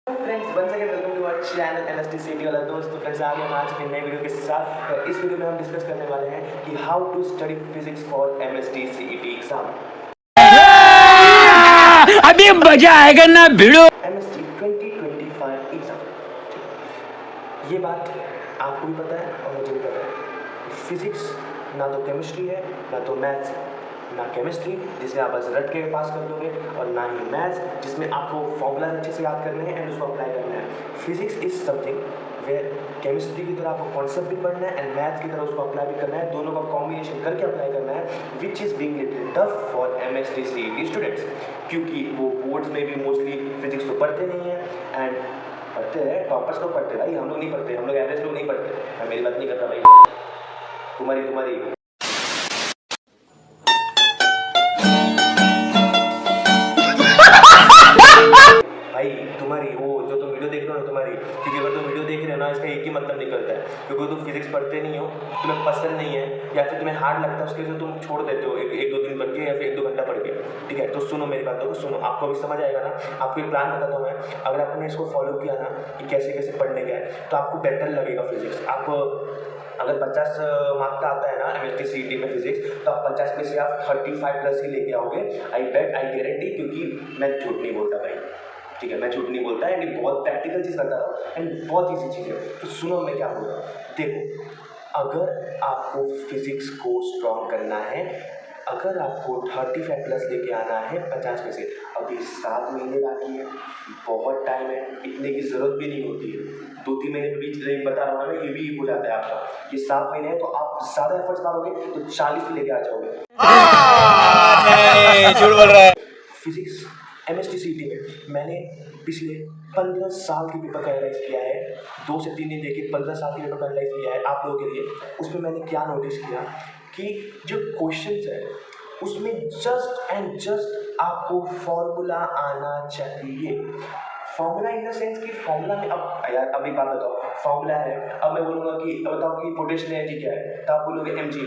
Friends once again welcome to our channel MST city वाला दोस्त। तो फ्रेंड्स आ गए हम आज के नए वीडियो के साथ। इस वीडियो में हम डिस्कस करने वाले हैं कि how to study physics for MST CET exam. अभी मजा आएगा ना भिड़ो। एमएसटी 2025 एग्जाम, ये बात आपको भी पता है और मुझे भी पता है। फिजिक्स ना तो केमिस्ट्री है ना तो मैथ्स है। ना केमिस्ट्री जिसमें आप बस रट के पास कर दोगे, और ना ही मैथ्स जिसमें आपको फॉर्मूला अच्छे से याद करने हैं एंड उसको अप्लाई करना है। Physics is something where chemistry की तरह आपको कॉन्सेप्ट भी पढ़ना है एंड मैथ्स की तरह उसको अप्लाई भी करना है। दोनों का कॉम्बिनेशन करके अप्लाई करना है, which is being little tough for MST CET students, क्योंकि वो बोर्ड्स में भी मोस्टली फिजिक्स तो पढ़ते नहीं है। एंड पढ़ते हैं टॉपर्स तो पढ़ते भाई, हम लोग नहीं पढ़ते, हम लोग एवरेज लोग नहीं पढ़ते। मैं मेरी बात नहीं करता भाई, तुम्हारी भाई तुम्हारी वो जो तुम वीडियो देख रहे हो ना तुम्हारी, क्योंकि अगर तुम वीडियो देख रहे हो ना इसका एक ही मतलब निकलता है, क्योंकि तुम फिजिक्स पढ़ते नहीं हो, तुम्हें पसंद नहीं है या फिर तुम्हें हार्ड लगता है, उसके वजह से तुम छोड़ देते हो एक दो दिन पढ़ के या फिर एक दो घंटा पढ़ के। ठीक है, तो सुनो मेरी बातों को, सुनो, आपको भी समझ आएगा ना। आपको एक प्लान बताता हूँ मैं, अगर आपने इसको फॉलो किया ना कि कैसे कैसे पढ़ने का है तो आपको बेटर लगेगा फिजिक्स। आप अगर 50 मार्क का आता है ना एमएसटी सीईटी में फिजिक्स, तो आप 50 में से आप 35 प्लस ही लेके आओगे। आई बेट, आई गारंटी, क्योंकि मैं झूठ नहीं बोलता भाई। ठीक है, मैं झूठ नहीं बोलता है, ये बहुत प्रैक्टिकल चीज़ बता रहा हूँ एंड बहुत ईजी चीज़ है। तो सुनो मैं क्या बोल रहा हूँ। देखो, अगर आपको फिजिक्स को स्ट्रॉन्ग करना है, अगर आपको 35 प्लस लेके आना है 50 में से, अभी 7 महीने बाकी है, बहुत टाइम है, इतने की ज़रूरत भी नहीं होती है। 2-3 महीने के बीच बता रहा हूँ ना, ये भी हो जाता है आपका। ये 7 महीने है तो आप ज़्यादा एफर्ट्स मारोगे तो 40 लेके आ जाओगे। झूठ बोल रहा है। फिजिक्स एमएसटी सीईटी में मैंने पिछले 15 साल के पेपर का एनालाइज किया है, 2 से 3 दिन देके 15 साल के पेपर का एनालाइज किया है आप लोगों के लिए। उसमें मैंने क्या नोटिस किया कि जो क्वेश्चंस है उसमें जस्ट एंड जस्ट आपको फॉर्मूला आना चाहिए। फॉर्मूला इन द सेंस कि फॉर्मूला में, अब यार अभी बात बताओ, फॉर्मूला है, अब मैं बोलूँगा कि बताओ कि पोटेशियम एनर्जी क्या है, तो आप बोलोगे mgh।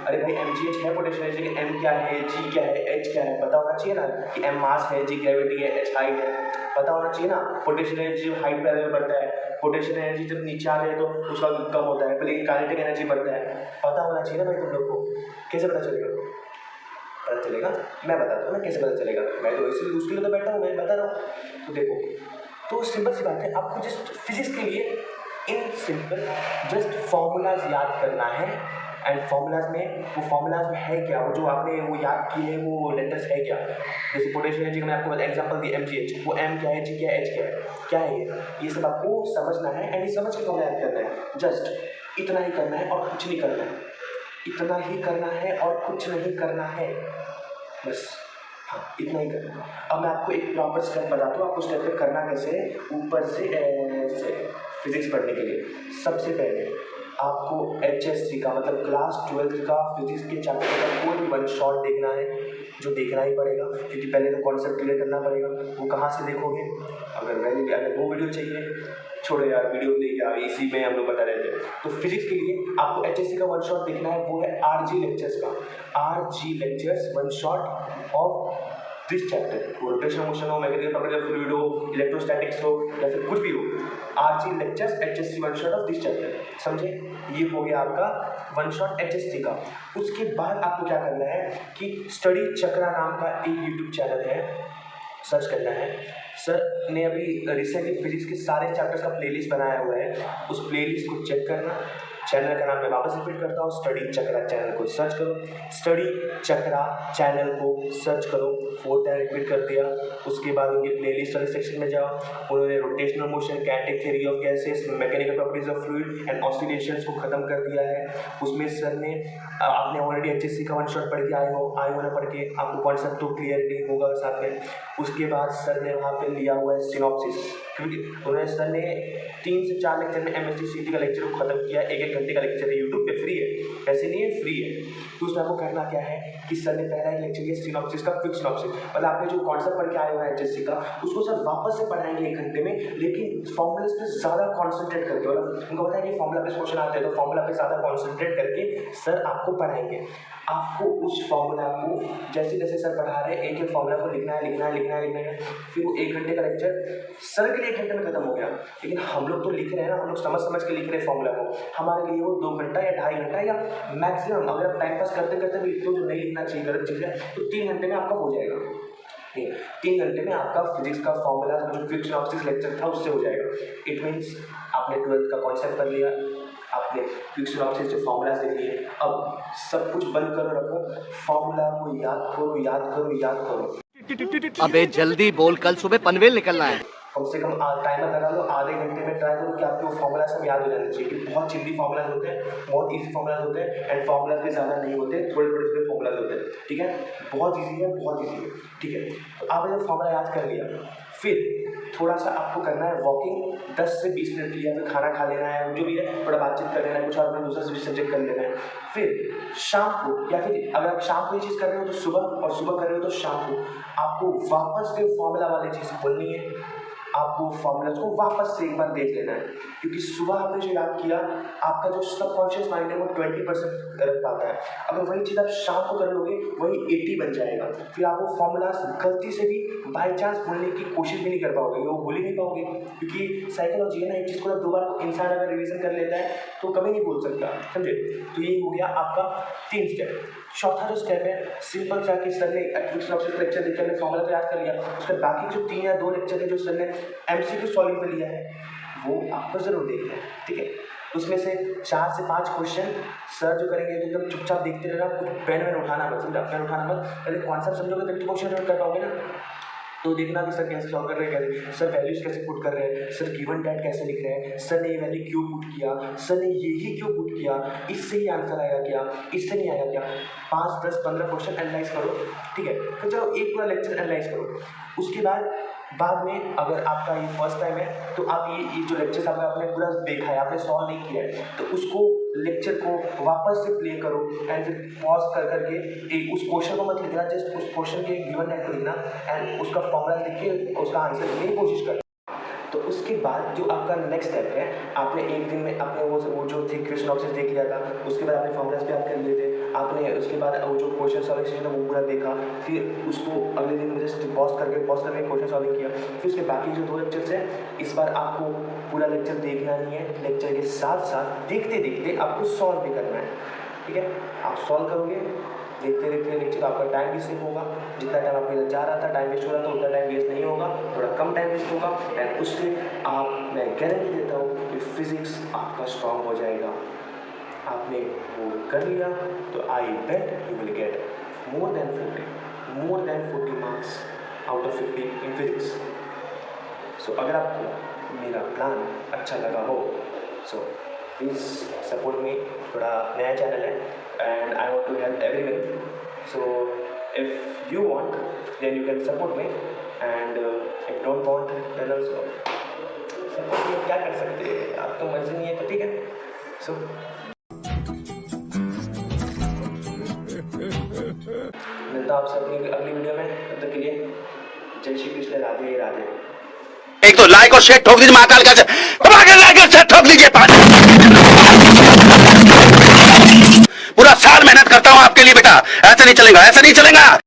अरे भाई mgh है पोटेशियम एनर्जी, m क्या है, g क्या है, h क्या है, पता होना चाहिए ना। कि m मास है, g ग्रेविटी है, h हाइट है, पता होना चाहिए ना। पोटेशियम एनर्जी जब हाइट पे बढ़ता है, पोटेशियम एनर्जी जब नीचे आ जाए तो उसका कम होता है, लेकिन काइनेटिक एनर्जी बढ़ता है। पता होना चाहिए ना भाई तुम लोग को। कैसे पता चलेगा? पता चलेगा, मैं बताता हूँ ना कैसे पता चलेगा। मैं तो इसीलिए उसके लिए तो बैठा हूँ, मैं बता रहा हूँ। तो देखो, तो सिंपल सी बात है, आपको जस्ट फिजिक्स के लिए इन सिंपल जस्ट फॉर्मूलाज याद करना है। एंड फॉर्मूलाज में वो फॉर्मूलाज में है क्या, वो जो आपने वो याद किए हैं वो लेटर्स है क्या। जैसे पोटेशियम एनर्जी का मैं आपको एग्जांपल दिया mgh, वो m क्या है, g क्या है, h क्या है, ये सब आपको समझना है एंड ये समझ के फॉर्मूला याद करना है। जस्ट इतना ही करना है और कुछ नहीं करना है, इतना ही करना है और कुछ नहीं करना है, बस। हाँ, इतना ही करना है। अब मैं आपको एक प्रॉपर स्टेप बताता हूँ, आपको स्टेप पे करना कैसे है। ऊपर से ऐसे फिजिक्स पढ़ने के लिए सबसे पहले आपको HSC का मतलब क्लास 12 का फिजिक्स के चैप्टर का कोई भी वन शॉट देखना है, जो देखना ही पड़ेगा, क्योंकि पहले तो कॉन्सेप्ट क्लियर करना पड़ेगा। वो कहाँ से देखोगे? अगर वो वीडियो चाहिए, छोड़ो यार वीडियो नहीं, यार इसी में हम लोग बता रहे थे। तो फिजिक्स के लिए आपको HSC का वन शॉट देखना है, वो है RG लेक्चर्स का। RG lectures one shot of this chapter, वो रोटेशनल मोशन हो, मैकेनिकल प्रॉपर्टी ऑफ फ्लूइड हो, इलेक्ट्रोस्टैटिक्स हो या फिर कुछ भी हो, RG lectures HSC one shot of this chapter, समझे? ये हो गया आपका वन शॉट HSC का। उसके बाद आपको क्या करना है कि स्टडी चक्रा नाम का एक यूट्यूब चैनल है, सर्च करना है। सर ने अभी रिसेंटली फिजिक्स के सारे चैप्टर्स का प्लेलिस्ट बनाया हुआ है, उस प्लेलिस्ट को चेक करना। चैनल का नाम मैं वापस रिपीट करता हूँ, स्टडी चक्रा चैनल को सर्च करो, स्टडी चक्रा चैनल को सर्च करो। 4 टाइम रिपीट कर दिया। उसके बाद उनके प्लेलिस्ट वाले सेक्शन में जाओ, उन्होंने rotational motion, kinetic theory of gases, mechanical properties of fluid and oscillations को खत्म कर दिया है। उसमें सर ने, आपने ऑलरेडी HSC का वन शॉट पढ़ के आए हो ना पढ़ के, आपको कॉन्सेप्ट तो क्लियर नहीं होगा साथ में। उसके बाद सर ने वहाँ पे लिया हुआ है सिनॉप्सिस, क्योंकि उन्होंने सर ने 3 से 4 लेक्चर में एमएसटी सीईटी का लेक्चर को खत्म किया। 1-1 घंटे का लेक्चर है, यूट्यूब पे फ्री है, पैसे नहीं है, फ्री है। तो उसमें आपको करना क्या है कि सर ने पहला एक लेक्चर लिया सिनॉप्सिस का, क्विक सिनॉप्सिस, मतलब आपने जो कॉन्सेप्ट पढ़ के आए हुए हैं एचएससी का, उसको सर वापस से पढ़ाएंगे 1 घंटे में, लेकिन फॉर्मूलाज पे ज़्यादा कॉन्सेंट्रेट करके, मतलब उनको पता है कि फॉर्मूला पे क्वेश्चन आते हैं तो फॉर्मूला पे ज़्यादा कॉन्सेंट्रेट करके सर आपको पढ़ाएंगे। आपको उस फॉर्मूला को जैसे जैसे सर पढ़ा रहे हैं, एक एक फॉर्मूला को लिखना है, फिर वो 1 घंटे का लेक्चर सर के लिए 1 घंटे में खत्म हो गया, लेकिन हम लोग तो लिख रहे हैं ना, हम लोग समझ के लिख रहे हैं फॉर्मूला को, हमारे लिए वो 2 घंटा या 2.5 घंटा या मैक्सिमम, अगर आप टाइम पास करते करते भी लिखते हो जो नहीं लिखना चाहिए, गलत चीज़ है, तो 3 घंटे में आपका हो जाएगा। 3 घंटे में आपका फिजिक्स का फॉर्मूला जो क्विक सिनॉप्सिस लेक्चर था उससे हो जाएगा। इट मीन्स आपने 12th का कॉन्सेप्ट कर लिया, आपने क्विक सिनॉप्सिस से फॉर्मूला देख लिए, अब सब कुछ बंद करो, रखो, फॉर्मूला को याद करो। अबे जल्दी बोल, कल सुबह पनवेल निकलना है। कम से कम टाइमर लगा लो, आधे घंटे में ट्राई करो कि आपके वो फॉर्मूला सब याद हो जाने चाहिए, कि बहुत चिल्ली फॉर्मूलाज होते हैं, बहुत ईजी फॉर्मूलाज होते हैं, एंड फॉर्मूलाज भी ज़्यादा नहीं होते, थोड़े से फॉर्मूलाज होते हैं, ठीक है, बहुत ईजी है, ठीक है। तो आपने जब फॉर्मूला याद कर लिया, फिर थोड़ा सा आपको करना है वॉकिंग 10 से 20 मिनट के लिए, फिर खाना खा लेना है, जो भी है थोड़ा बातचीत कर लेना है, कुछ और अपना दूसरा सब्जेक्ट कर लेना है। फिर शाम को, या फिर अगर आप शाम को ये चीज़ कर रहे हो तो सुबह, और सुबह कर रहे हो तो शाम को, आपको वापस से फॉर्मूला वाली चीज़ बोलनी है, आपको फॉर्मूलाज को वापस से एक बार देख लेना है, क्योंकि सुबह आपने जो याद किया, आपका जो सबकॉन्शियस माइंड है वो 20% रख पाता है, अगर वही चीज़ आप शाम को कर लोगे वही 80 बन जाएगा, फिर आप वो फॉर्मूलाज गलती से भी बाई चांस बोलने की कोशिश भी नहीं कर पाओगे, वो बोल ही नहीं पाओगे, क्योंकि साइकोलॉजी है ना, एक चीज़ को जब 2 बार इंसान अगर रिविजन कर लेता है तो कभी नहीं बोल सकता, समझे। तो ये हो गया आपका 3 स्टेप। चौथा जो स्टेप है, सिंपल सा, कि सर ने क्विक सिनॉप्सिस लेक्चर देखकर हमने फॉर्मूला तो याद कर लिया, उसके बाकी जो 3 या 2 लेक्चर है जो सर ने एमसीक्यू सॉल्विंग पे लिया है वो आपको ज़रूर देखना है, ठीक है। उसमें से 4 से 5 क्वेश्चन सर जो करेंगे तो एकदम चुपचाप देखते रहना, कुछ पेन वैन उठाना मत, समझा, पेन उठाना मत, पहले कॉन्सेप्ट समझोगे तभी तो क्वेश्चन नोट कर पाओगे ना, तो देखना कि सर कैसे सॉल्व कर रहे हैं, कैसे सर वैल्यूज कैसे पुट कर रहे हैं, सर गिवन डेट कैसे लिख रहे हैं, सर ने ये वैल्यू क्यों पुट किया, सर ने यही क्यों पुट किया, इससे ही आंसर आएगा क्या, इससे नहीं आएगा क्या, 5, 10, 15 क्वेश्चन एनालाइज करो, ठीक है। तो चलो एक पूरा लेक्चर एनालाइज करो, उसके बाद में अगर आपका ये फर्स्ट टाइम है तो आप ये जो लेक्चर्स आपने पूरा देखा है, आपने सॉल्व नहीं किया है, तो उसको लेक्चर को वापस से प्ले करो, एंड फिर पॉज करके उस क्वेश्चन को मत लिखना, जस्ट उस क्वेश्चन के गिवन डेट को लिखना, एंड उसका फॉर्मूला लिख के उसका आंसर लिखने की कोशिश करना। तो उसके बाद जो आपका नेक्स्ट स्टेप है, आपने एक दिन में आपने वो जो थे क्विक सिनॉप्सिस देख लिया था, उसके बाद आपने फॉर्मूलाज भी याद कर लिए थे, आपने उसके बाद वो जो क्वेश्चन सॉल्विंग था वो पूरा देखा, फिर उसको अगले दिन जस्ट पॉज करके क्वेश्चन सॉल्विंग किया, फिर उसके बाकी जो 2 लेक्चर्स हैं, इस बार आपको पूरा लेक्चर देखना नहीं है, लेक्चर के साथ साथ देखते देखते आपको सॉल्व भी करना है, ठीक है। आप सॉल्व करोगे, देखते लेक्चर, आपका टाइम भी सेव होगा, जितना टाइम आपको जा रहा था, टाइम वेस्ट हो रहा था, उतना टाइम वेस्ट नहीं होगा, थोड़ा कम टाइम वेस्ट होगा, एंड उससे मैं गारंटी देता हूँ कि फिजिक्स आपका स्ट्रॉन्ग हो जाएगा। आपने वो कर लिया तो I bet you will get more than 40 marks out of 50 in physics. So अगर आपको मेरा प्लान अच्छा लगा हो, सो प्लीज़ सपोर्ट मी, थोड़ा नया चैनल है and I want to help everyone, so if you want then you can support me, and if don't want then also support me, क्या कर सकते हैं, आप तो मर्जी नहीं है तो ठीक है। so मिलता हूँ आपसे अपनी अगली वीडियो में, तब तक के लिए जय श्री कृष्ण, राधे राधे। एक तो लाइक और शेयर ठोक दीजिए, महाकाल का लाइक और शेयर ठोक दीजिए, पूरा साल मेहनत करता हूं आपके लिए बेटा, ऐसा नहीं चलेगा।